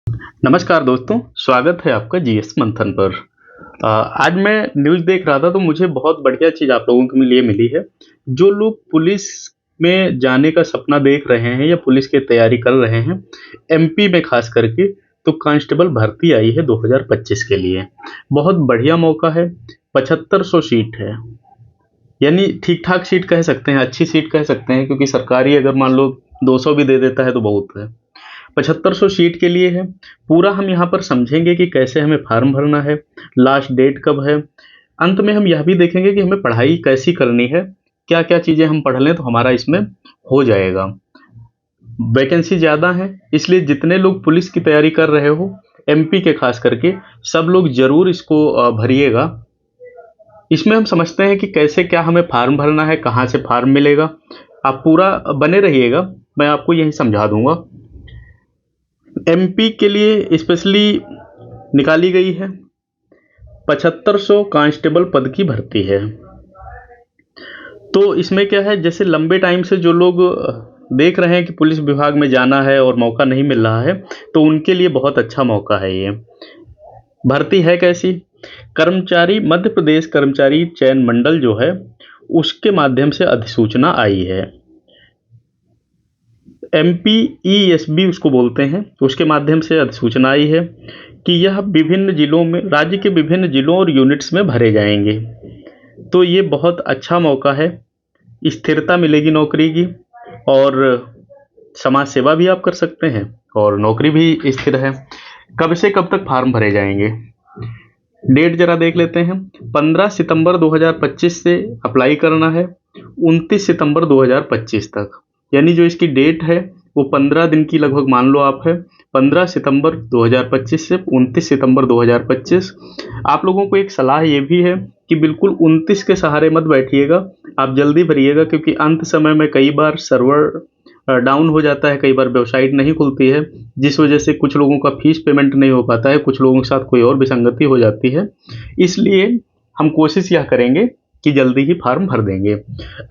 नमस्कार दोस्तों, स्वागत है आपका जीएस मंथन पर। आज मैं न्यूज़ देख रहा था तो मुझे बहुत बढ़िया चीज़ आप लोगों के लिए मिली है। जो लोग पुलिस में जाने का सपना देख रहे हैं या पुलिस की तैयारी कर रहे हैं, एमपी में खास करके, तो कांस्टेबल भर्ती आई है 2025 के लिए। बहुत बढ़िया मौका है, 7500 सीट है। यानी ठीक-ठाक सीट कह सकते हैं, अच्छी सीट कह सकते हैं क्योंकि सरकारी अगर मान लो 200 भी दे देता है तो बहुत है। 7500 सीट के लिए है। पूरा हम यहाँ पर समझेंगे कि कैसे हमें फॉर्म भरना है, लास्ट डेट कब है। अंत में हम यह भी देखेंगे कि हमें पढ़ाई कैसी करनी है, क्या-क्या चीज़ें हम पढ़ लें तो हमारा इसमें हो जाएगा। वैकेंसी ज़्यादा है, इसलिए जितने लोग पुलिस की तैयारी कर रहे हो, एमपी के खास करके, सब लोग ज़रूर इसको भरिएगा। इसमें हम समझते हैं कि कैसे क्या हमें फॉर्म भरना है, कहाँ से फॉर्म मिलेगा। आप पूरा बने रहिएगा, मैं आपको यही समझा दूँगा। एमपी के लिए स्पेशली निकाली गई है 7500 कांस्टेबल पद की भर्ती है। तो इसमें क्या है, जैसे लंबे टाइम से जो लोग देख रहे हैं कि पुलिस विभाग में जाना है और मौका नहीं मिल रहा है, तो उनके लिए बहुत अच्छा मौका है ये। भर्ती है कैसी? कर्मचारी मध्य प्रदेश कर्मचारी चयन मंडल जो है, उसके माध्यम से अधिसूचना आई है। एमपीईएसबी उसको बोलते हैं, उसके माध्यम से अधिसूचना आई है कि यह विभिन्न जिलों में, राज्य के विभिन्न जिलों और यूनिट्स में भरे जाएंगे। तो ये बहुत अच्छा मौका है, स्थिरता मिलेगी नौकरी की, और समाज सेवा भी आप कर सकते हैं और नौकरी भी स्थिर है। कब से कब तक फार्म भरे जाएंगे, डेट जरा देख लेते हैं। 15 सितंबर 2025 से अप्लाई करना है, 29 सितंबर 2025 तक। यानी जो इसकी डेट है वो 15 दिन की लगभग मान लो आप है। 15 सितंबर 2025 से 29 सितंबर 2025। आप लोगों को एक सलाह ये भी है कि बिल्कुल 29 के सहारे मत बैठिएगा, आप जल्दी भरिएगा, क्योंकि अंत समय में कई बार सर्वर डाउन हो जाता है, कई बार वेबसाइट नहीं खुलती है, जिस वजह से कुछ लोगों का फीस पेमेंट नहीं हो पाता है, कुछ लोगों के साथ कोई और विसंगति हो जाती है। इसलिए हम कोशिश यह करेंगे कि जल्दी ही फॉर्म भर देंगे।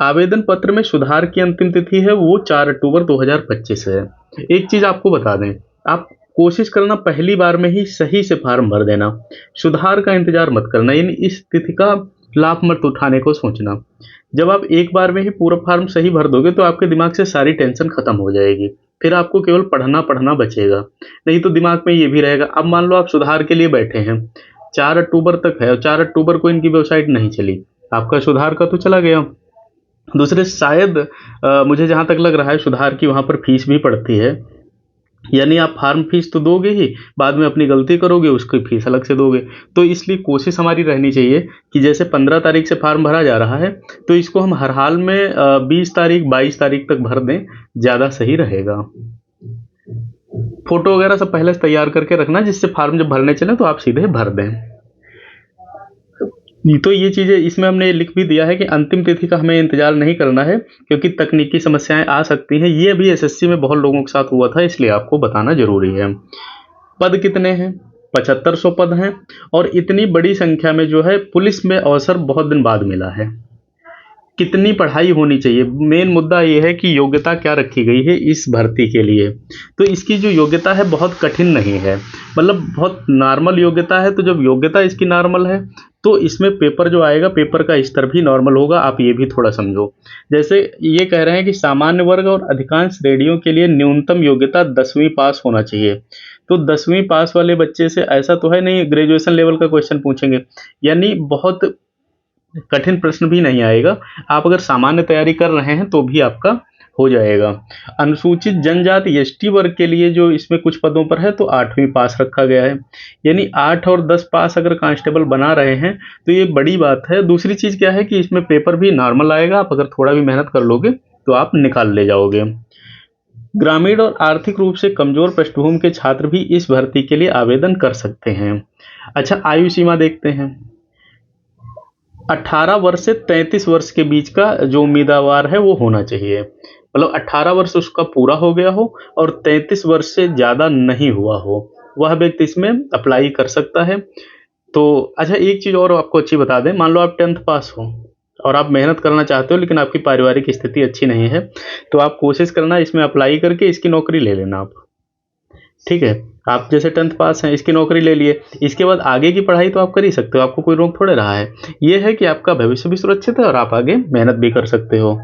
आवेदन पत्र में सुधार की अंतिम तिथि है वो 4 अक्टूबर 2025 है। एक चीज़ आपको बता दें, आप कोशिश करना पहली बार में ही सही से फॉर्म भर देना, सुधार का इंतजार मत करना, यानी इस तिथि का लाभ मत उठाने को सोचना। जब आप एक बार में ही पूरा फॉर्म सही भर दोगे तो आपके दिमाग से सारी टेंशन खत्म हो जाएगी, फिर आपको केवल पढ़ना पढ़ना बचेगा। नहीं तो दिमाग में ये भी रहेगा, अब मान लो आप सुधार के लिए बैठे हैं, 4 अक्टूबर तक है और 4 अक्टूबर को इनकी वेबसाइट नहीं चली, आपका सुधार का तो चला गया। दूसरे शायद मुझे जहाँ तक लग रहा है सुधार की वहाँ पर फीस भी पड़ती है, यानी आप फार्म फीस तो दोगे ही, बाद में अपनी गलती करोगे उसकी फीस अलग से दोगे। तो इसलिए कोशिश हमारी रहनी चाहिए कि जैसे 15 तारीख से फार्म भरा जा रहा है, तो इसको हम हर हाल में 20 तारीख 22 तारीख तक भर दें, ज़्यादा सही रहेगा। फोटो वगैरह सब पहले से तैयार करके रखना, जिससे फार्म जब भरने चले तो आप सीधे भर दें। तो ये चीज़ें इसमें हमने लिख भी दिया है कि अंतिम तिथि का हमें इंतजार नहीं करना है, क्योंकि तकनीकी समस्याएं आ सकती हैं। ये अभी एसएससी में बहुत लोगों के साथ हुआ था, इसलिए आपको बताना जरूरी है। पद कितने हैं? 7500 पद हैं, और इतनी बड़ी संख्या में जो है पुलिस में अवसर बहुत दिन बाद मिला है। कितनी पढ़ाई होनी चाहिए, मेन मुद्दा ये है कि योग्यता क्या रखी गई है इस भर्ती के लिए। तो इसकी जो योग्यता है बहुत कठिन नहीं है, मतलब बहुत नॉर्मल योग्यता है। तो जब योग्यता इसकी नॉर्मल है तो इसमें पेपर जो आएगा, पेपर का स्तर भी नॉर्मल होगा। आप ये भी थोड़ा समझो, जैसे ये कह रहे हैं कि सामान्य वर्ग और अधिकांश श्रेणियों के लिए न्यूनतम योग्यता 10वीं पास होना चाहिए। तो 10वीं पास वाले बच्चे से ऐसा तो है नहीं ग्रेजुएशन लेवल का क्वेश्चन पूछेंगे, यानी बहुत कठिन प्रश्न भी नहीं आएगा। आप अगर सामान्य तैयारी कर रहे हैं तो भी आपका हो जाएगा। अनुसूचित जनजाति एसटी वर्ग के लिए जो इसमें कुछ पदों पर है तो 8वीं पास रखा गया है, यानी 8 और 10 पास अगर कांस्टेबल बना रहे हैं तो ये बड़ी बात है। दूसरी चीज़ क्या है कि इसमें पेपर भी नॉर्मल आएगा, आप अगर थोड़ा भी मेहनत कर लोगे तो आप निकाल ले जाओगे। ग्रामीण और आर्थिक रूप से कमजोर पृष्ठभूमि के छात्र भी इस भर्ती के लिए आवेदन कर सकते हैं। अच्छा, आयु सीमा देखते हैं। 18 वर्ष से 33 वर्ष के बीच का जो उम्मीदवार है वो होना चाहिए, मतलब 18 वर्ष उसका पूरा हो गया हो और 33 वर्ष से ज़्यादा नहीं हुआ हो, वह व्यक्ति इसमें अप्लाई कर सकता है। तो अच्छा, एक चीज़ और आपको अच्छी बता दें, मान लो आप 10th पास हो और आप मेहनत करना चाहते हो लेकिन आपकी पारिवारिक स्थिति अच्छी नहीं है, तो आप कोशिश करना इसमें अप्लाई करके इसकी नौकरी ले लेना आप। ठीक है, आप जैसे 10th पास हैं, इसकी नौकरी ले लिए, इसके बाद आगे की पढ़ाई तो आप कर ही सकते हो, आपको कोई रोक थोड़े रहा है। ये है कि आपका भविष्य भी सुरक्षित है और आप आगे मेहनत भी कर सकते हो।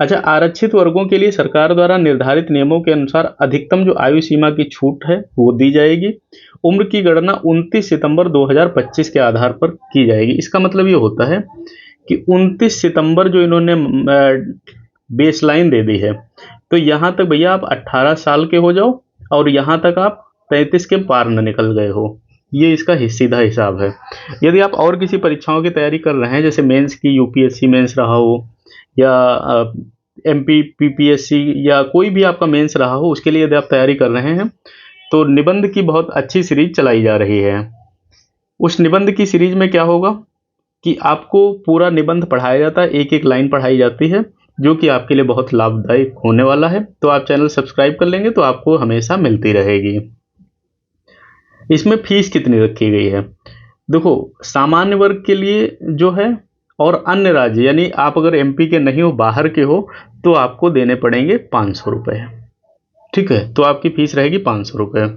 अच्छा, आरक्षित वर्गों के लिए सरकार द्वारा निर्धारित नियमों के अनुसार अधिकतम जो आयु सीमा की छूट है वो दी जाएगी। उम्र की गणना 29 सितंबर 2025 के आधार पर की जाएगी। इसका मतलब ये होता है कि 29 सितंबर जो इन्होंने बेसलाइन दे दी है, तो यहाँ तक भैया आप 18 साल के हो जाओ और यहाँ तक आप 33 के पार न निकल गए हो। ये इसका सीधा हिसाब है। यदि आप और किसी परीक्षाओं की तैयारी कर रहे हैं, जैसे मेंस की, यूपीएससी मेंस रहा हो या एमपी पीपीएससी या कोई भी आपका मेंस रहा हो, उसके लिए यदि आप तैयारी कर रहे हैं तो निबंध की बहुत अच्छी सीरीज चलाई जा रही है। उस निबंध की सीरीज में क्या होगा कि आपको पूरा निबंध पढ़ाया जाता है, एक एक लाइन पढ़ाई जाती है, जो कि आपके लिए बहुत लाभदायक होने वाला है। तो आप चैनल सब्सक्राइब कर लेंगे तो आपको हमेशा मिलती रहेगी। इसमें फीस कितनी रखी गई है? देखो, सामान्य वर्ग के लिए जो है और अन्य राज्य, यानी आप अगर एमपी के नहीं हो, बाहर के हो, तो आपको देने पड़ेंगे 500 रुपये। ठीक है, तो आपकी फीस रहेगी 500 रुपये।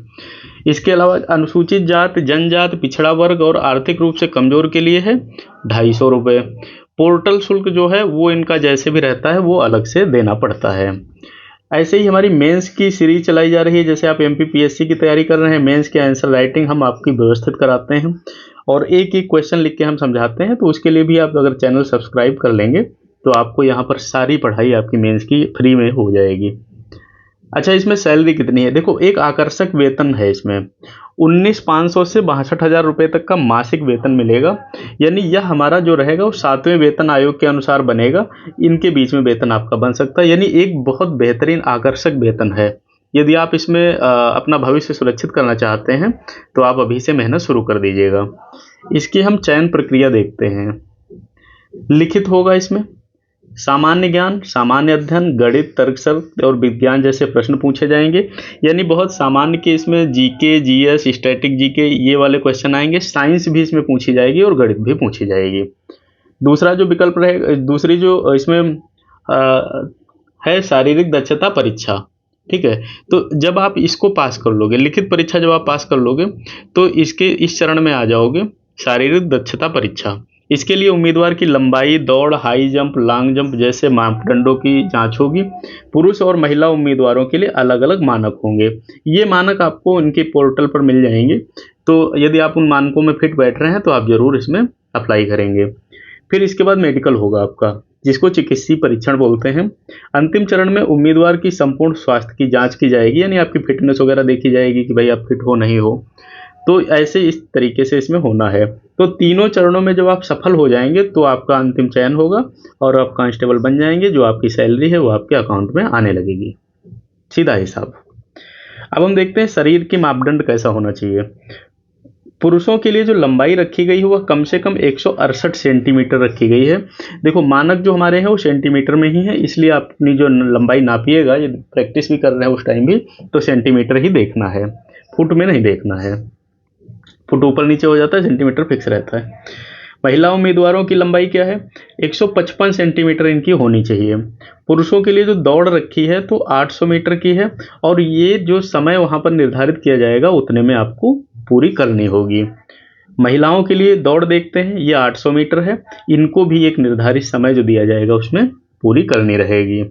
इसके अलावा अनुसूचित जात, जनजात, पिछड़ा वर्ग और आर्थिक रूप से कमजोर के लिए है 250 रुपये। पोर्टल शुल्क जो है वो इनका जैसे भी रहता है वो अलग से देना पड़ता है। ऐसे ही हमारी मेंस की सीरीज चलाई जा रही है। जैसे आप एमपीपीएससी की तैयारी कर रहे हैं, मेंस के आंसर राइटिंग हम आपकी व्यवस्थित कराते हैं और एक एक क्वेश्चन लिख के हम समझाते हैं। तो उसके लिए भी आप अगर चैनल सब्सक्राइब कर लेंगे तो आपको यहाँ पर सारी पढ़ाई आपकी मेंस की फ्री में हो जाएगी। अच्छा, इसमें सैलरी कितनी है? देखो, एक आकर्षक वेतन है इसमें। 19,500 से 62,000 रुपये तक का मासिक वेतन मिलेगा। यानी यह हमारा जो रहेगा वो 7वें वेतन आयोग के अनुसार बनेगा। इनके बीच में वेतन आपका बन सकता है। यानी एक बहुत बेहतरीन आकर्षक वेतन है। यदि आप इसमें अपना भविष्य सुरक्षित करना चाहते हैं तो आप अभी से मेहनत शुरू कर दीजिएगा। इसकी हम चयन प्रक्रिया देखते हैं। लिखित होगा इसमें, सामान्य ज्ञान, सामान्य अध्ययन, गणित, तर्कशास्त्र और विज्ञान जैसे प्रश्न पूछे जाएंगे। यानी बहुत सामान्य के इसमें जीके, जीएस, स्टैटिक जीके ये वाले क्वेश्चन आएंगे। साइंस भी इसमें पूछी जाएगी और गणित भी पूछी जाएगी। दूसरा जो विकल्प रहेगा, दूसरी जो इसमें है शारीरिक दक्षता परीक्षा। ठीक है, तो जब आप इसको पास कर लोगे, लिखित परीक्षा जब आप पास कर लोगे तो इसके इस चरण में आ जाओगे, शारीरिक दक्षता परीक्षा। इसके लिए उम्मीदवार की लंबाई, दौड़, हाई जंप, लॉन्ग जंप जैसे मापदंडों की जांच होगी। पुरुष और महिला उम्मीदवारों के लिए अलग अलग मानक होंगे। ये मानक आपको इनके पोर्टल पर मिल जाएंगे। तो यदि आप उन मानकों में फिट बैठ रहे हैं तो आप जरूर इसमें अप्लाई करेंगे। फिर इसके बाद मेडिकल होगा आपका, जिसको चिकित्सीय परीक्षण बोलते हैं। अंतिम चरण में उम्मीदवार की संपूर्ण स्वास्थ्य की जांच की जाएगी। यानी आपकी फिटनेस वगैरह देखी जाएगी कि भाई आप फिट हो नहीं हो। तो ऐसे इस तरीके से इसमें होना है। तो तीनों चरणों में जब आप सफल हो जाएंगे तो आपका अंतिम चयन होगा और आप कांस्टेबल बन जाएंगे। जो आपकी सैलरी है वो आपके अकाउंट में आने लगेगी। सीधा हिसाब। अब हम देखते हैं शरीर की मापदंड कैसा होना चाहिए। पुरुषों के लिए जो लंबाई रखी गई है वह कम से कम 168 सेंटीमीटर रखी गई है। देखो, मानक जो हमारे हैं वो सेंटीमीटर में ही है, इसलिए आप अपनी जो लंबाई नापिएगा, ये प्रैक्टिस भी कर रहे हैं उस टाइम भी, तो सेंटीमीटर ही देखना है, फुट में नहीं देखना है। फुट ऊपर नीचे हो जाता है, सेंटीमीटर फिक्स रहता है। महिला उम्मीदवारों की लंबाई क्या है? 155 सेंटीमीटर इनकी होनी चाहिए। पुरुषों के लिए जो दौड़ रखी है तो 800 मीटर की है और ये जो समय वहाँ पर निर्धारित किया जाएगा उतने में आपको पूरी करनी होगी। महिलाओं के लिए दौड़ देखते हैं, ये 800 मीटर है। इनको भी एक निर्धारित समय जो दिया जाएगा उसमें पूरी करनी रहेगी।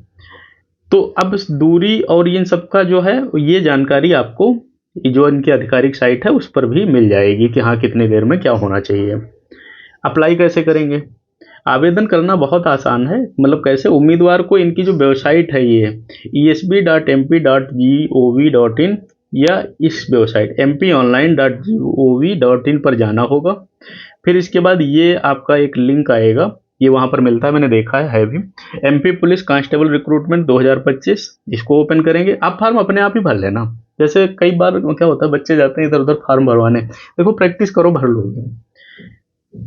तो अब दूरी और इन सब का जो है ये जानकारी आपको जो इनकी आधिकारिक साइट है उस पर भी मिल जाएगी कि हाँ कितनी देर में क्या होना चाहिए। अप्लाई कैसे करेंगे? आवेदन करना बहुत आसान है। मतलब कैसे? उम्मीदवार को इनकी जो वेबसाइट है ये esb.mp.gov.in या इस वेबसाइट mpionline.gov.in पर जाना होगा। फिर इसके बाद ये आपका एक लिंक आएगा, ये वहाँ पर मिलता है, मैंने देखा है भी। एमपी पुलिस कांस्टेबल रिक्रूटमेंट 2025, इसको ओपन करेंगे। आप फॉर्म अपने आप ही भर लेना। जैसे कई बार क्या होता है, बच्चे जाते हैं इधर उधर फॉर्म भरवाने, देखो प्रैक्टिस करो, भर लोगे।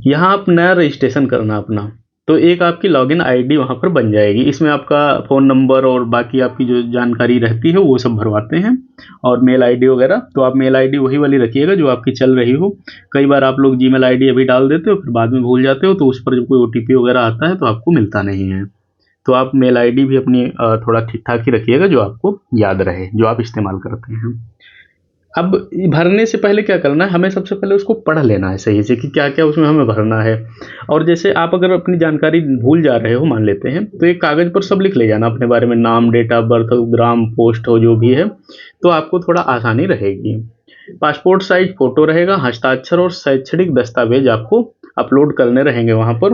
यहाँ आप नया रजिस्ट्रेशन करना अपना, तो एक आपकी लॉगिन आईडी वहाँ पर बन जाएगी। इसमें आपका फ़ोन नंबर और बाकी आपकी जो जानकारी रहती है वो सब भरवाते हैं, और मेल आईडी वगैरह। तो आप मेल आईडी वही वाली रखिएगा जो आपकी चल रही हो। कई बार आप लोग जीमेल आईडी अभी डाल देते हो, फिर बाद में भूल जाते हो, तो उस पर जब कोई ओटीपी वगैरह आता है तो आपको मिलता नहीं है। तो आप मेल आईडी भी अपनी थोड़ा ठीक ठाक ही रखिएगा, जो आपको याद रहे, जो आप इस्तेमाल करते हैं। अब भरने से पहले क्या करना है, हमें सबसे पहले उसको पढ़ लेना है सही से कि क्या क्या उसमें हमें भरना है। और जैसे आप अगर अपनी जानकारी भूल जा रहे हो मान लेते हैं, तो एक कागज़ पर सब लिख ले जाना अपने बारे में, नाम, डेट ऑफ बर्थ, ग्राम, पोस्ट हो जो भी है, तो आपको थोड़ा आसानी रहेगी। पासपोर्ट साइज फ़ोटो रहेगा, हस्ताक्षर और शैक्षणिक दस्तावेज आपको अपलोड करने रहेंगे वहाँ पर।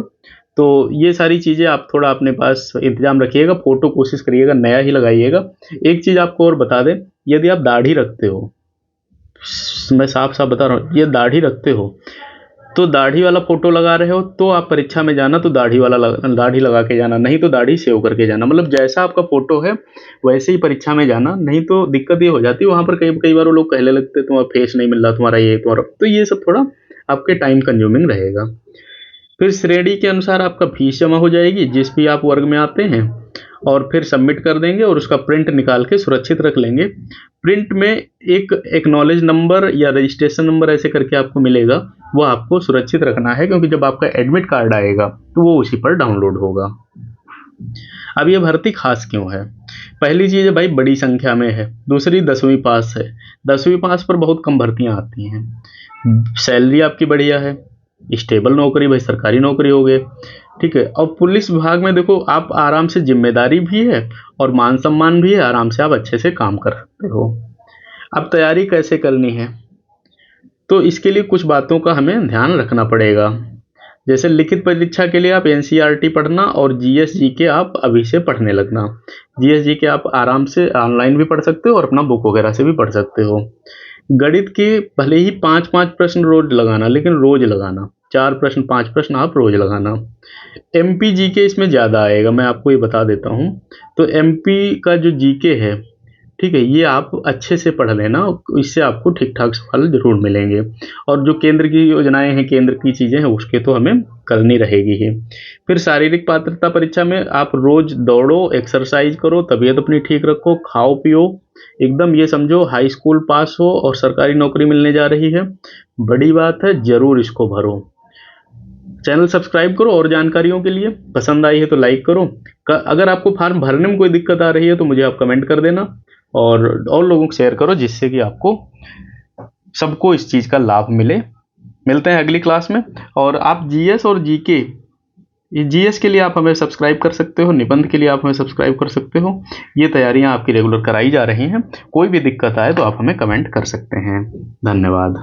तो ये सारी चीज़ें आप थोड़ा अपने पास इंतजाम रखिएगा। फ़ोटो कोशिश करिएगा नया ही लगाइएगा। एक चीज़ आपको और बता दें, यदि आप दाढ़ी रखते हो, मैं साफ साफ बता रहा हूँ, ये दाढ़ी रखते हो तो दाढ़ी वाला फोटो लगा रहे हो तो आप परीक्षा में जाना तो दाढ़ी लगा के जाना, नहीं तो दाढ़ी सेव करके जाना। मतलब जैसा आपका फोटो है वैसे ही परीक्षा में जाना, नहीं तो दिक्कत ये हो जाती है वहाँ पर कई कई बार वो लोग कहने लगते तुम्हारा फेस नहीं मिल रहा, तुम्हारा ये तुम्हारा, तो ये सब थोड़ा आपके टाइम कंज्यूमिंग रहेगा। फिर श्रेणी के अनुसार आपका फीस जमा हो जाएगी जिस भी आप वर्ग में आते हैं, और फिर सबमिट कर देंगे और उसका प्रिंट निकाल के सुरक्षित रख लेंगे। प्रिंट में एक एक्नॉलेज नंबर या रजिस्ट्रेशन नंबर ऐसे करके आपको मिलेगा, वो आपको सुरक्षित रखना है क्योंकि जब आपका एडमिट कार्ड आएगा तो वो उसी पर डाउनलोड होगा। अब ये भर्ती खास क्यों है? पहली चीज़ है भाई बड़ी संख्या में है, दूसरी 10वीं पास है। 10वीं पास पर बहुत कम भर्तियाँ आती हैं, सैलरी आपकी बढ़िया है, स्टेबल नौकरी, भाई सरकारी नौकरी हो गए, ठीक है। और पुलिस विभाग में देखो आप आराम से, जिम्मेदारी भी है और मान सम्मान भी है, आराम से आप अच्छे से काम कर सकते हो। अब तैयारी कैसे करनी है, तो इसके लिए कुछ बातों का हमें ध्यान रखना पड़ेगा। जैसे लिखित परीक्षा के लिए आप एनसीईआरटी पढ़ना और जीएस जीके आप अभी से पढ़ने लगना। जीएस जीके आप आराम से ऑनलाइन भी पढ़ सकते हो और अपना बुक वगैरह से भी पढ़ सकते हो। गणित के भले ही 5-5 प्रश्न रोज लगाना, लेकिन रोज लगाना, 4 प्रश्न 5 प्रश्न आप रोज लगाना। एमपी जीके इसमें ज़्यादा आएगा, मैं आपको ये बता देता हूँ। तो एमपी का जो जीके है, ठीक है, ये आप अच्छे से पढ़ लेना, इससे आपको ठीक ठाक सवाल जरूर मिलेंगे। और जो केंद्र की योजनाएं हैं, केंद्र की चीज़ें हैं, उसके तो हमें करनी रहेगी ही। फिर शारीरिक पात्रता परीक्षा में आप रोज दौड़ो, एक्सरसाइज करो, तबीयत अपनी ठीक रखो, खाओ पियो, एकदम ये समझो हाई स्कूल पास हो और सरकारी नौकरी मिलने जा रही है, बड़ी बात है, जरूर इसको भरो। चैनल सब्सक्राइब करो और जानकारियों के लिए, पसंद आई है तो लाइक करो। अगर आपको फॉर्म भरने में कोई दिक्कत आ रही है तो मुझे आप कमेंट कर देना और लोगों को शेयर करो, जिससे कि आपको सबको इस चीज़ का लाभ मिले। मिलते हैं अगली क्लास में। और आप जीएस और जीके, जीएस के लिए आप हमें सब्सक्राइब कर सकते हो, निबंध के लिए आप हमें सब्सक्राइब कर सकते हो। ये तैयारियां आपकी रेगुलर कराई जा रही हैं। कोई भी दिक्कत आए तो आप हमें कमेंट कर सकते हैं। धन्यवाद।